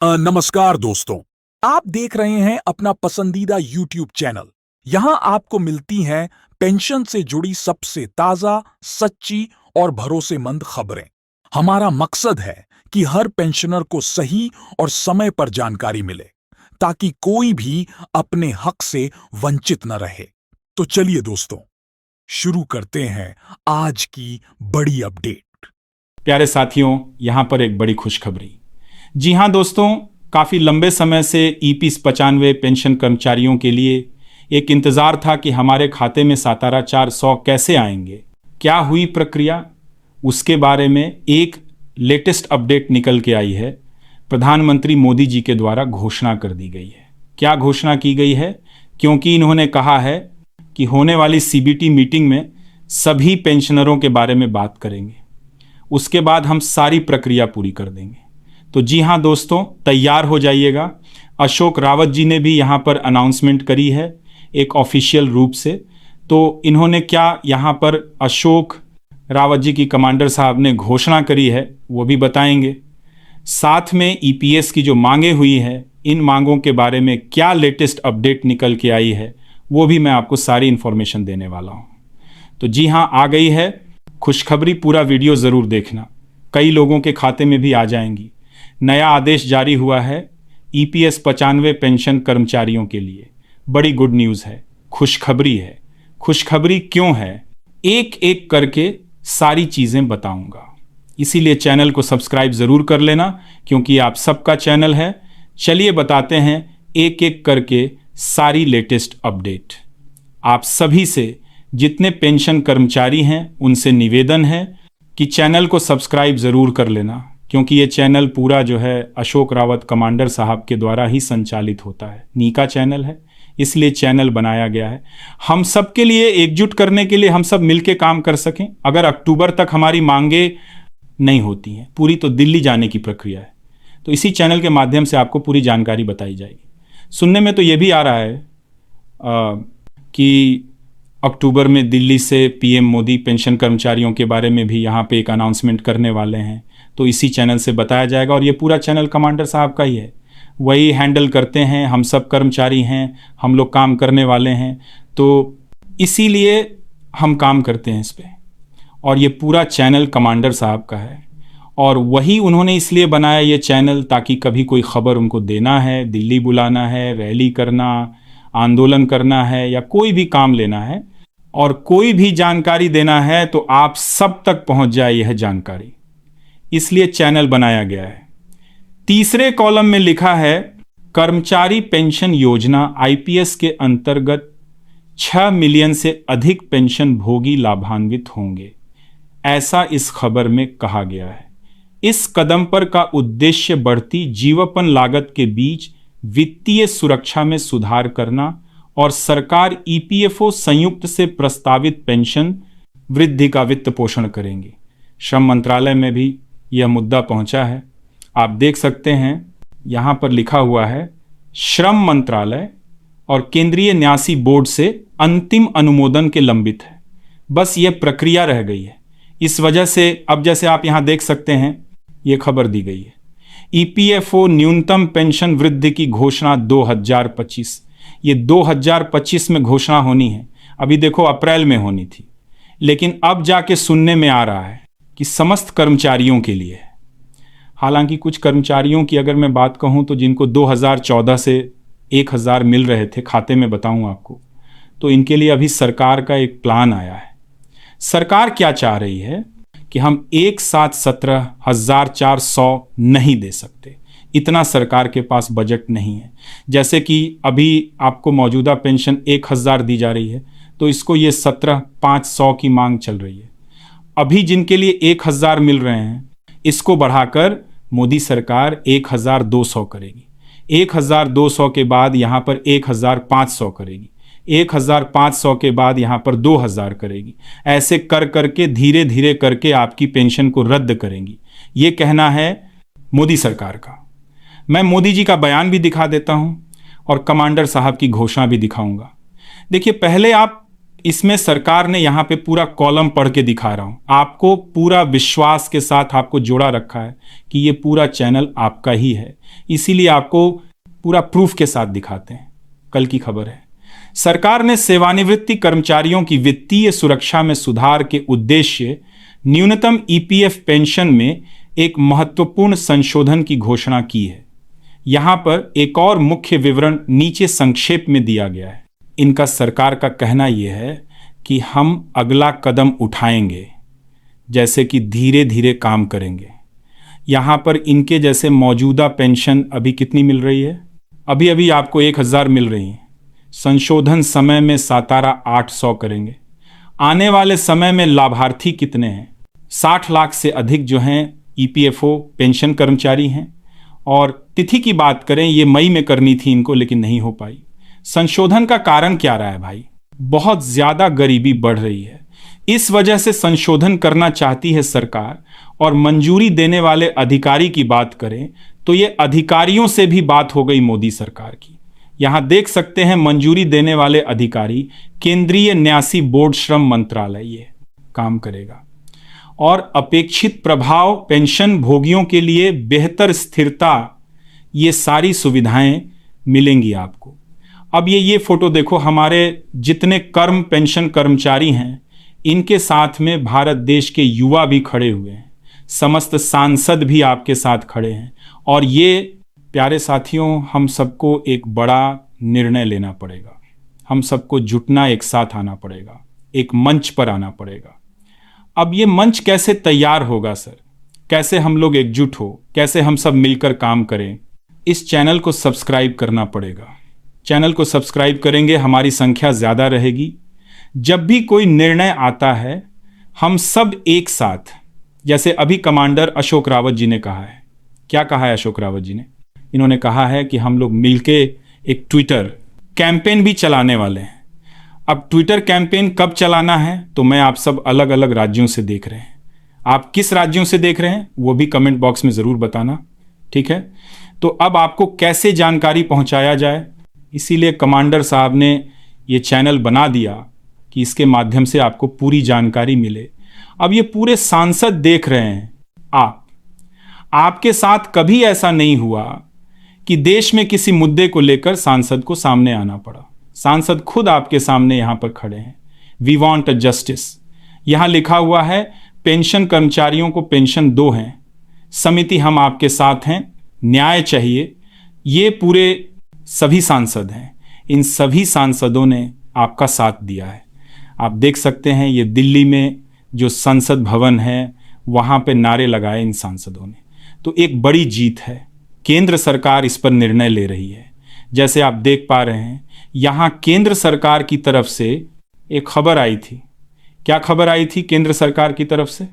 नमस्कार दोस्तों। आप देख रहे हैं अपना पसंदीदा YouTube चैनल। यहां आपको मिलती हैं पेंशन से जुड़ी सबसे ताजा, सच्ची और भरोसेमंद खबरें। हमारा मकसद है कि हर पेंशनर को सही और समय पर जानकारी मिले, ताकि कोई भी अपने हक से वंचित न रहे। तो चलिए दोस्तों, शुरू करते हैं आज की बड़ी अपडेट। प्यारे साथियों, यहाँ पर एक बड़ी खुशखबरी। जी हाँ दोस्तों, काफ़ी लंबे समय से ईपीएस 95 पेंशन कर्मचारियों के लिए एक इंतज़ार था कि हमारे खाते में सातारा 400 कैसे आएंगे। क्या हुई प्रक्रिया, उसके बारे में एक लेटेस्ट अपडेट निकल के आई है। प्रधानमंत्री मोदी जी के द्वारा घोषणा कर दी गई है। क्या घोषणा की गई है? क्योंकि इन्होंने कहा है कि होने वाली सीबीटी मीटिंग में सभी पेंशनरों के बारे में बात करेंगे, उसके बाद हम सारी प्रक्रिया पूरी कर देंगे। तो जी हाँ दोस्तों, तैयार हो जाइएगा। अशोक रावत जी ने भी यहाँ पर अनाउंसमेंट करी है एक ऑफिशियल रूप से। तो इन्होंने क्या यहाँ पर अशोक रावत जी की कमांडर साहब ने घोषणा करी है वो भी बताएंगे। साथ में ईपीएस की जो मांगे हुई है, इन मांगों के बारे में क्या लेटेस्ट अपडेट निकल के आई है, वो भी मैं आपको सारी इन्फॉर्मेशन देने वाला हूँ। तो जी हाँ, आ गई है खुशखबरी। पूरा वीडियो ज़रूर देखना, कई लोगों के खाते में भी आ जाएंगी। नया आदेश जारी हुआ है ईपीएस 95 पेंशन कर्मचारियों के लिए। बड़ी गुड न्यूज़ है, खुशखबरी है। खुशखबरी क्यों है, एक एक करके सारी चीज़ें बताऊंगा। इसीलिए चैनल को सब्सक्राइब ज़रूर कर लेना, क्योंकि आप सबका चैनल है। चलिए बताते हैं एक एक करके सारी लेटेस्ट अपडेट। आप सभी से, जितने पेंशन कर्मचारी हैं, उनसे निवेदन है कि चैनल को सब्सक्राइब ज़रूर कर लेना, क्योंकि ये चैनल पूरा जो है अशोक रावत कमांडर साहब के द्वारा ही संचालित होता है। नीका चैनल है, इसलिए चैनल बनाया गया है हम सब के लिए, एकजुट करने के लिए, हम सब मिलके काम कर सकें। अगर अक्टूबर तक हमारी मांगे नहीं होती हैं पूरी, तो दिल्ली जाने की प्रक्रिया है। तो इसी चैनल के माध्यम से आपको पूरी जानकारी बताई जाएगी। सुनने में तो ये भी आ रहा है कि अक्टूबर में दिल्ली से पीएम मोदी पेंशन कर्मचारियों के बारे में भी यहाँ पे एक अनाउंसमेंट करने वाले हैं। तो इसी चैनल से बताया जाएगा, और ये पूरा चैनल कमांडर साहब का ही है, वही हैंडल करते हैं। हम सब कर्मचारी हैं, हम लोग काम करने वाले हैं, तो इसीलिए हम काम करते हैं इस पर। और ये पूरा चैनल कमांडर साहब का है, और वही उन्होंने इसलिए बनाया ये चैनल, ताकि कभी कोई खबर उनको देना है, दिल्ली बुलाना है, रैली करना, आंदोलन करना है, या कोई भी काम लेना है और कोई भी जानकारी देना है, तो आप सब तक पहुंच जाए यह जानकारी। इसलिए चैनल बनाया गया है। तीसरे कॉलम में लिखा है, कर्मचारी पेंशन योजना आईपीएस के अंतर्गत 6 मिलियन से अधिक पेंशन भोगी लाभान्वित होंगे, ऐसा इस खबर में कहा गया है। इस कदम पर का उद्देश्य बढ़ती जीवन लागत के बीच वित्तीय सुरक्षा में सुधार करना और सरकार ईपीएफओ संयुक्त से प्रस्तावित पेंशन वृद्धि का वित्त पोषण करेंगे। श्रम मंत्रालय में भी यह मुद्दा पहुंचा है। आप देख सकते हैं यहाँ पर लिखा हुआ है, श्रम मंत्रालय और केंद्रीय न्यासी बोर्ड से अंतिम अनुमोदन के लंबित है। बस यह प्रक्रिया रह गई है। इस वजह से अब जैसे आप यहाँ देख सकते हैं, ये खबर दी गई है, ईपीएफओ न्यूनतम पेंशन वृद्धि की घोषणा 2025। ये 2025 में घोषणा होनी है। अभी देखो अप्रैल में होनी थी, लेकिन अब जाके सुनने में आ रहा है कि समस्त कर्मचारियों के लिए है। हालांकि कुछ कर्मचारियों की अगर मैं बात कहूं, तो जिनको 2014 से 1000 मिल रहे थे खाते में, बताऊं आपको, तो इनके लिए अभी सरकार का एक प्लान आया है। सरकार क्या चाह रही है कि हम एक साथ 17,400 नहीं दे सकते, इतना सरकार के पास बजट नहीं है। जैसे कि अभी आपको मौजूदा पेंशन 1000 दी जा रही है, तो इसको ये 17,500 की मांग चल रही है। अभी जिनके लिए 1000 मिल रहे हैं, इसको बढ़ाकर मोदी सरकार 1200 करेगी। 1200 के बाद यहाँ पर 1500 करेगी। 1500 के बाद यहाँ पर 2000 करेगी। ऐसे कर करके धीरे धीरे करके आपकी पेंशन को रद्द करेंगी। ये कहना है मोदी सरकार का। मैं मोदी जी का बयान भी दिखा देता हूँ और कमांडर साहब की घोषणा भी दिखाऊंगा। देखिए, पहले आप इसमें सरकार ने यहाँ पे पूरा कॉलम पढ़ के दिखा रहा हूँ आपको, पूरा विश्वास के साथ आपको जोड़ा रखा है कि ये पूरा चैनल आपका ही है, इसीलिए आपको पूरा प्रूफ के साथ दिखाते हैं। कल की खबर है, सरकार ने सेवानिवृत्ति कर्मचारियों की वित्तीय सुरक्षा में सुधार के उद्देश्य न्यूनतम ईपीएफ पेंशन में एक महत्वपूर्ण संशोधन की घोषणा की है। यहां पर एक और मुख्य विवरण नीचे संक्षेप में दिया गया है। इनका सरकार का कहना यह है कि हम अगला कदम उठाएंगे, जैसे कि धीरे धीरे काम करेंगे। यहां पर इनके जैसे मौजूदा पेंशन अभी कितनी मिल रही है, अभी अभी आपको 1000 मिल रही है। संशोधन समय में सातारा 800 करेंगे। आने वाले समय में लाभार्थी कितने हैं, 60 लाख से अधिक जो हैं ईपीएफओ पेंशन कर्मचारी हैं। और तिथि की बात करें, ये मई में करनी थी इनको, लेकिन नहीं हो पाई। संशोधन का कारण क्या रहा है भाई, बहुत ज्यादा गरीबी बढ़ रही है, इस वजह से संशोधन करना चाहती है सरकार। और मंजूरी देने वाले अधिकारी की बात करें तो ये अधिकारियों से भी बात हो गई मोदी सरकार की। यहां देख सकते हैं मंजूरी देने वाले अधिकारी केंद्रीय न्यासी बोर्ड श्रम मंत्रालय ये काम करेगा। और अपेक्षित प्रभाव पेंशन भोगियों के लिए बेहतर स्थिरता, ये सारी सुविधाएं मिलेंगी आपको। अब ये फोटो देखो, हमारे जितने कर्म पेंशन कर्मचारी हैं इनके साथ में भारत देश के युवा भी खड़े हुए हैं, समस्त सांसद भी आपके साथ खड़े हैं। और ये प्यारे साथियों, हम सबको एक बड़ा निर्णय लेना पड़ेगा, हम सबको जुटना, एक साथ आना पड़ेगा, एक मंच पर आना पड़ेगा। अब ये मंच कैसे तैयार होगा सर, कैसे हम लोग एकजुट हो, कैसे हम सब मिलकर काम करें? इस चैनल को सब्सक्राइब करना पड़ेगा। चैनल को सब्सक्राइब करेंगे, हमारी संख्या ज़्यादा रहेगी। जब भी कोई निर्णय आता है हम सब एक साथ, जैसे अभी कमांडर अशोक रावत जी ने कहा है, क्या कहा है अशोक रावत जी ने? इन्होंने कहा है कि हम लोग मिलके एक ट्विटर कैंपेन भी चलाने वाले हैं। अब ट्विटर कैंपेन कब चलाना है तो मैं आप सब अलग अलग राज्यों से देख रहे हैं, आप किस राज्यों से देख रहे हैं वो भी कमेंट बॉक्स में ज़रूर बताना, ठीक है? तो अब आपको कैसे जानकारी पहुंचाया जाए, इसीलिए कमांडर साहब ने ये चैनल बना दिया कि इसके माध्यम से आपको पूरी जानकारी मिले। अब ये पूरे सांसद देख रहे हैं, आपके साथ कभी ऐसा नहीं हुआ कि देश में किसी मुद्दे को लेकर सांसद को सामने आना पड़ा। सांसद खुद आपके सामने यहाँ पर खड़े हैं। वी वॉन्ट अ जस्टिस, यहाँ लिखा हुआ है पेंशन कर्मचारियों को पेंशन 2 हैं, समिति हम आपके साथ हैं, न्याय चाहिए। ये पूरे सभी सांसद हैं, इन सभी सांसदों ने आपका साथ दिया है। आप देख सकते हैं ये दिल्ली में जो संसद भवन है वहाँ पे नारे लगाए इन सांसदों ने। तो एक बड़ी जीत है, केंद्र सरकार इस पर निर्णय ले रही है। जैसे आप देख पा रहे हैं यहाँ केंद्र सरकार की तरफ से एक खबर आई थी। क्या खबर आई थी केंद्र सरकार की तरफ से?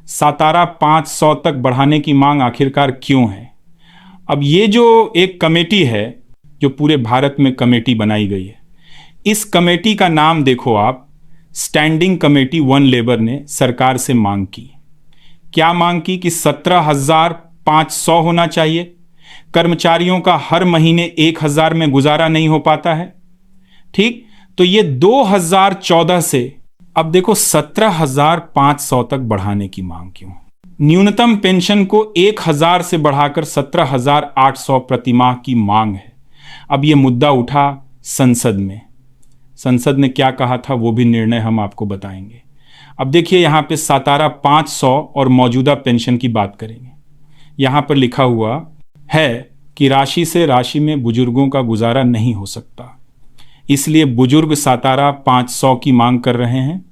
सातारा 500 तक बढ़ाने की मांग आखिरकार क्यों है? अब ये जो एक कमेटी है जो पूरे भारत में कमेटी बनाई गई है, इस कमेटी का नाम देखो आप, स्टैंडिंग कमेटी वन लेबर ने सरकार से मांग की। क्या मांग की? कि 17,500 होना चाहिए। कर्मचारियों का हर महीने 1,000 में गुजारा नहीं हो पाता है, ठीक? तो ये 2014 से अब देखो 17,500 तक बढ़ाने की मांग क्यों? न्यूनतम पेंशन को 1,000 से बढ़ाकर 17,800 प्रतिमाह की मांग है। अब ये मुद्दा उठा संसद में, संसद ने क्या कहा था वो भी निर्णय हम आपको बताएंगे। अब देखिए यहाँ पे सातारा 500 और मौजूदा पेंशन की बात करेंगे। यहाँ पर लिखा हुआ है कि राशि से राशि में बुजुर्गों का गुजारा नहीं हो सकता, इसलिए बुजुर्ग सातारा 500 की मांग कर रहे हैं,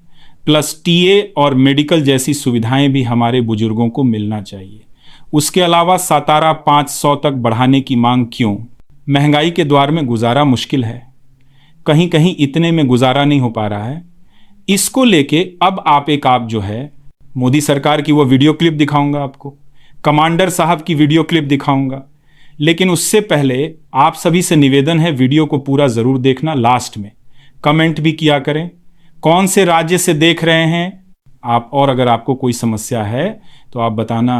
प्लस टीए और मेडिकल जैसी सुविधाएं भी हमारे बुजुर्गों को मिलना चाहिए। उसके अलावा सातारा 500 तक बढ़ाने की मांग क्यों? महंगाई के द्वार में गुजारा मुश्किल है, कहीं कहीं इतने में गुजारा नहीं हो पा रहा है। इसको लेके अब आप जो है मोदी सरकार की वो वीडियो क्लिप दिखाऊंगा आपको, कमांडर साहब की वीडियो क्लिप दिखाऊंगा, लेकिन उससे पहले आप सभी से निवेदन है वीडियो को पूरा ज़रूर देखना। लास्ट में कमेंट भी किया करें कौन से राज्य से देख रहे हैं आप, और अगर आपको कोई समस्या है तो आप बताना।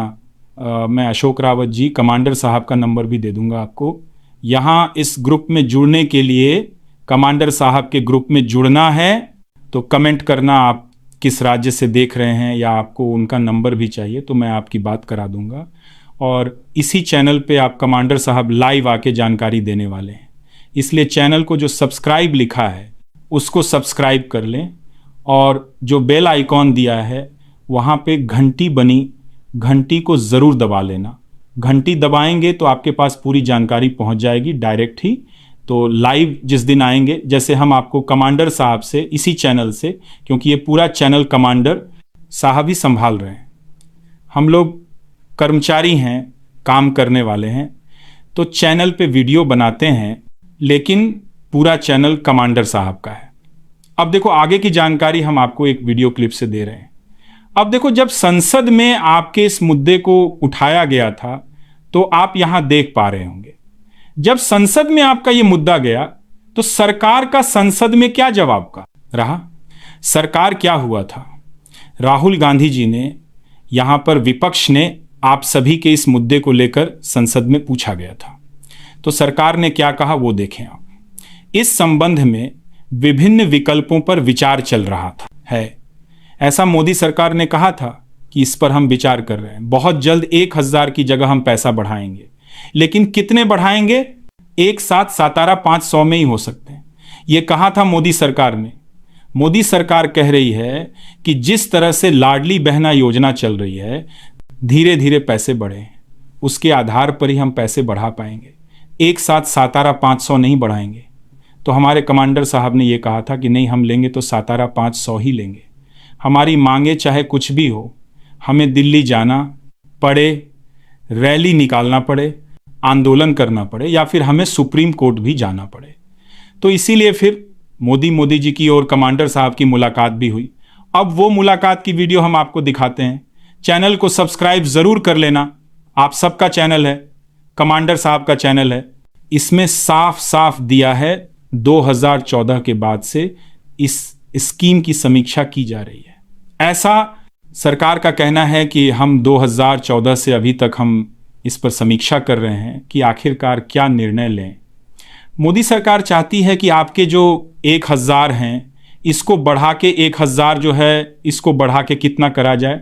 मैं अशोक रावत जी कमांडर साहब का नंबर भी दे दूंगा आपको। यहाँ इस ग्रुप में जुड़ने के लिए कमांडर साहब के ग्रुप में जुड़ना है तो कमेंट करना आप किस राज्य से देख रहे हैं, या आपको उनका नंबर भी चाहिए तो मैं आपकी बात करा दूंगा। और इसी चैनल पे आप कमांडर साहब लाइव आके जानकारी देने वाले हैं, इसलिए चैनल को जो सब्सक्राइब लिखा है उसको सब्सक्राइब कर लें, और जो बेल आइकॉन दिया है वहाँ पे घंटी बनी, घंटी को ज़रूर दबा लेना। घंटी दबाएंगे तो आपके पास पूरी जानकारी पहुँच जाएगी डायरेक्ट ही। तो लाइव जिस दिन आएंगे, जैसे हम आपको कमांडर साहब से इसी चैनल से, क्योंकि ये पूरा चैनल कमांडर साहब ही संभाल रहे हैं, हम लोग कर्मचारी हैं, काम करने वाले हैं, तो चैनल पे वीडियो बनाते हैं, लेकिन पूरा चैनल कमांडर साहब का है। अब देखो आगे की जानकारी हम आपको एक वीडियो क्लिप से दे रहे हैं। अब देखो, जब संसद में आपके इस मुद्दे को उठाया गया था तो आप यहां देख पा रहे होंगे, जब संसद में आपका ये मुद्दा गया तो सरकार का संसद में क्या जवाब का रहा। सरकार क्या हुआ था, राहुल गांधी जी ने, यहां पर विपक्ष ने आप सभी के इस मुद्दे को लेकर संसद में पूछा गया था, तो सरकार ने क्या कहा वो देखें आप। इस संबंध में विभिन्न विकल्पों पर विचार चल रहा था है, ऐसा मोदी सरकार ने कहा था कि इस पर हम विचार कर रहे हैं। बहुत जल्द 1000 की जगह हम पैसा बढ़ाएंगे, लेकिन कितने बढ़ाएंगे, एक साथ सातारा 500 में ही हो सकते हैं, ये कहा था मोदी सरकार ने। मोदी सरकार कह रही है कि जिस तरह से लाडली बहना योजना चल रही है, धीरे धीरे पैसे बढ़े, उसके आधार पर ही हम पैसे बढ़ा पाएंगे, एक साथ सातारा 500 नहीं बढ़ाएंगे। तो हमारे कमांडर साहब ने ये कहा था कि नहीं, हम लेंगे तो सातारा 500 ही लेंगे। हमारी मांगे चाहे कुछ भी हो, हमें दिल्ली जाना पड़े, रैली निकालना पड़े, आंदोलन करना पड़े, या फिर हमें सुप्रीम कोर्ट भी जाना पड़े। तो इसीलिए फिर मोदी जी की और कमांडर साहब की मुलाकात भी हुई। अब वो मुलाकात की वीडियो हम आपको दिखाते हैं। चैनल को सब्सक्राइब ज़रूर कर लेना, आप सबका चैनल है, कमांडर साहब का चैनल है। इसमें साफ साफ दिया है 2014 के बाद से इस स्कीम की समीक्षा की जा रही है। ऐसा सरकार का कहना है कि हम 2014 से अभी तक हम इस पर समीक्षा कर रहे हैं कि आखिरकार क्या निर्णय लें। मोदी सरकार चाहती है कि आपके जो 1000 हैं, इसको बढ़ा के 1000 जो है, इसको बढ़ा के कितना करा जाए,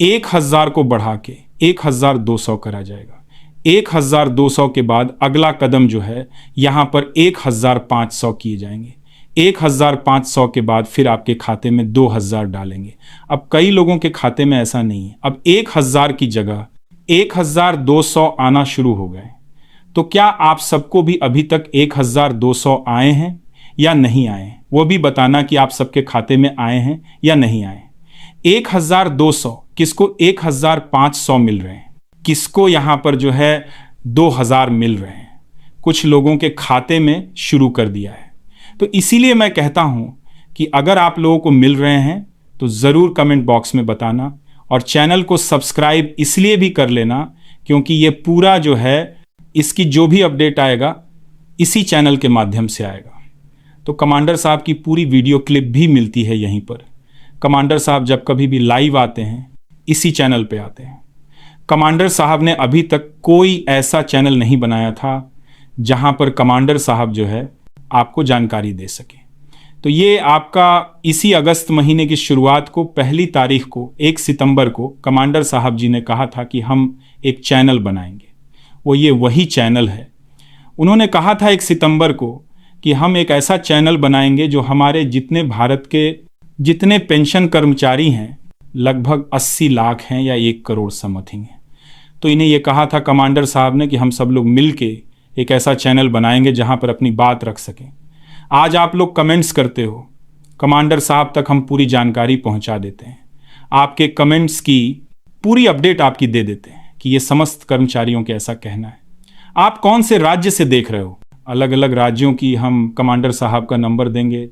1000 को बढ़ा के 1200 करा जाएगा। 1200 के बाद अगला कदम जो है, यहाँ पर 1500 किए जाएंगे। 1500 के बाद फिर आपके खाते में 2000 डालेंगे। अब कई लोगों के खाते में ऐसा नहीं है, अब 1000 की जगह 1200 आना शुरू हो गए। तो क्या आप सबको भी अभी तक 1200 आए हैं या नहीं आए, वो भी बताना कि आप सबके खाते में आए हैं या नहीं आए। 1200 किसको 1500 मिल रहे हैं, किसको यहाँ पर जो है 2000 मिल रहे हैं, कुछ लोगों के खाते में शुरू कर दिया है। तो इसीलिए मैं कहता हूं कि अगर आप लोगों को मिल रहे हैं तो ज़रूर कमेंट बॉक्स में बताना, और चैनल को सब्सक्राइब इसलिए भी कर लेना क्योंकि ये पूरा जो है, इसकी जो भी अपडेट आएगा इसी चैनल के माध्यम से आएगा। तो कमांडर साहब की पूरी वीडियो क्लिप भी मिलती है यहीं पर। कमांडर साहब जब कभी भी लाइव आते हैं इसी चैनल पे आते हैं। कमांडर साहब ने अभी तक कोई ऐसा चैनल नहीं बनाया था जहां पर कमांडर साहब जो है आपको जानकारी दे सके। तो ये आपका इसी अगस्त महीने की शुरुआत को, पहली तारीख को, 1 सितंबर को कमांडर साहब जी ने कहा था कि हम एक चैनल बनाएंगे। वो ये वही चैनल है। उन्होंने कहा था 1 सितंबर को कि हम एक ऐसा चैनल बनाएंगे जो हमारे जितने भारत के जितने पेंशन कर्मचारी हैं, लगभग 80 लाख हैं या 1 करोड़ समथिंग हैं। तो इन्हें ये कहा था कमांडर साहब ने कि हम सब लोग मिल के एक ऐसा चैनल बनाएंगे जहां पर अपनी बात रख सकें। आज आप लोग कमेंट्स करते हो, कमांडर साहब तक हम पूरी जानकारी पहुंचा देते हैं, आपके कमेंट्स की पूरी अपडेट आपकी दे देते हैं कि ये समस्त कर्मचारियों के ऐसा कहना है। आप कौन से राज्य से देख रहे हो, अलग अलग राज्यों की हम कमांडर साहब का नंबर देंगे,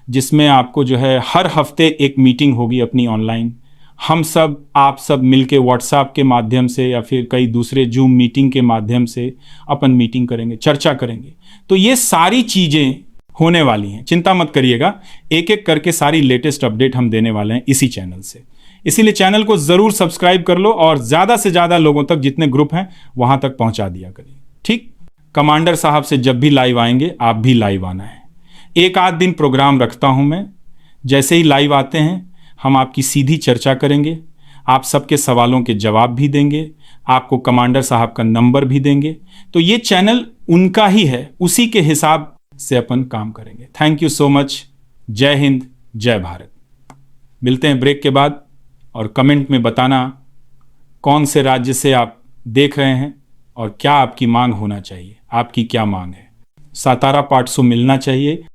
जिसमें आपको जो है हर हफ्ते एक मीटिंग होगी अपनी ऑनलाइन। हम सब आप सब मिलके व्हाट्सएप के माध्यम से या फिर कई दूसरे जूम मीटिंग के माध्यम से अपन मीटिंग करेंगे, चर्चा करेंगे। तो ये सारी चीज़ें होने वाली हैं, चिंता मत करिएगा। एक एक करके सारी लेटेस्ट अपडेट हम देने वाले हैं इसी चैनल से। इसीलिए चैनल को ज़रूर सब्सक्राइब कर लो और ज़्यादा से ज़्यादा लोगों तक, जितने ग्रुप हैं वहाँ तक पहुँचा दिया करिए। ठीक, कमांडर साहब से जब भी लाइव आएंगे आप भी लाइव आना है। एक आध दिन प्रोग्राम रखता हूँ मैं, जैसे ही लाइव आते हैं हम आपकी सीधी चर्चा करेंगे, आप सबके सवालों के जवाब भी देंगे, आपको कमांडर साहब का नंबर भी देंगे। तो ये चैनल उनका ही है, उसी के हिसाब से अपन काम करेंगे। Thank you so much. जय हिंद, जय भारत। मिलते हैं ब्रेक के बाद, और कमेंट में बताना कौन से राज्य से आप देख रहे हैं और क्या आपकी मांग होना चाहिए, आपकी क्या मांग है। सातारा पार्ट 100 मिलना चाहिए।